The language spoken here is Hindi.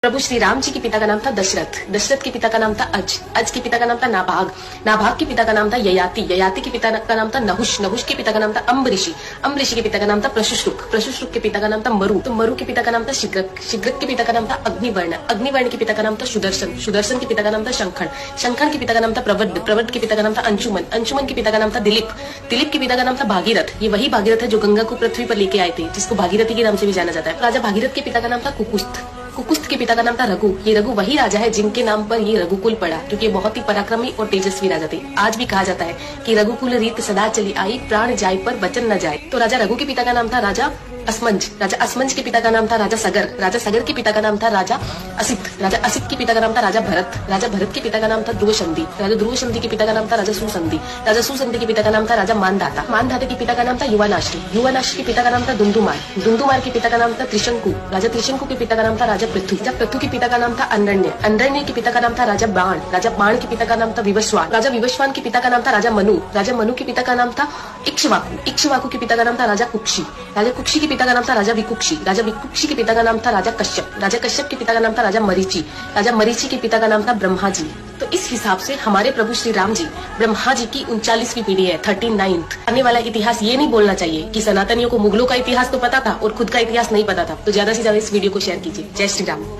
प्रभु श्री राम जी के पिता का नाम था दशरथ, दशरथ के पिता का नाम था अज, अज के पिता का नाम था नाभाग, नाभाग के पिता का नाम था ययाति, ययाति के पिता का नाम था नहुष, नहुष के पिता का नाम था अम्बरीषि, अम्बरीषि के पिता का नाम था प्रशुश्रुक, प्रशुश्रुक के पिता का नाम था मरु, तो मरु के पिता का नाम था शिग्रक, शिग्रक के पिता का नाम था अग्निवर्ण, अग्निवर्ण के पिता का नाम था सुदर्शन, सुदर्शन के पिता का नाम था शंखण, शंखण के पिता का नाम था प्रवद्ध, प्रवद्ध के पिता का नाम था अंशुमन, अंशुमन के पिता का नाम था दिलीप, दिलीप के पिता का नाम था भागीरथ, ये वही भागीरथ है जो गंगा को पृथ्वी पर लेके आए थे, जिसको भागीरथी के नाम से भी जाना जाता है। राजा भागीरथ के पिता का नाम था कुकुस्थ, कुकुस्थ के पिता का नाम था रघु, ये रघु वही राजा है जिनके नाम पर ये रघुकुल पड़ा, क्योंकि ये बहुत ही पराक्रमी और तेजस्वी राजा थे। आज भी कहा जाता है कि रघुकुल रीत सदा चली आई, प्राण जाए पर वचन न जाए। तो राजा रघु के पिता का नाम था राजा असमंज, राजा असमंज के पिता का नाम था राजा सगर, राजा सगर के पिता का नाम था राजा असित, राजा असित के पिता का नाम था राजा भरत, राजा भरत के पिता का नाम था ध्रुवसंधि, राजा ध्रुवसंधि के पिता का नाम था राजा सुसंधि, राजा सुसंधि के पिता का नाम था राजा मानधाता, मानधाता के पिता का नाम था युवानाश्री, युवानाश्री के पिता का नाम था दुंदुमार, दुंदुमार के पिता का नाम था त्रिशंकु, राजा त्रिशंकु के पिता का नाम था राजा पृथु, राजा पृथु के पिता का नाम था अनरण्य, अनरण्य के पिता का नाम था राजा बाण, राजा बाण के पिता का नाम था विवस्वान, राजा विवस्वान के पिता का नाम था राजा मनु, राजा मनु के पिता का नाम था इक्ष्वाकु, इक्ष्वाकु के पिता का नाम था राजा कुक्षी, राजा कुक्षी के पिता का नाम था राजा विकुक्षी, राजा विकुक्षी के पिता का नाम था राजा कश्यप, राजा कश्यप के पिता का नाम था राजा मरीचि, राजा मरीचि के पिता का नाम था ब्रह्मा जी। तो इस हिसाब से हमारे प्रभु श्री राम जी ब्रह्मा जी की 39वीं पीढ़ी है, 39th। आने वाला इतिहास ये नहीं बोलना चाहिए कि सनातनियों को मुगलों का इतिहास तो पता था और खुद का इतिहास नहीं पता था। तो ज्यादा से ज्यादा इस वीडियो को शेयर कीजिए। जय श्री राम।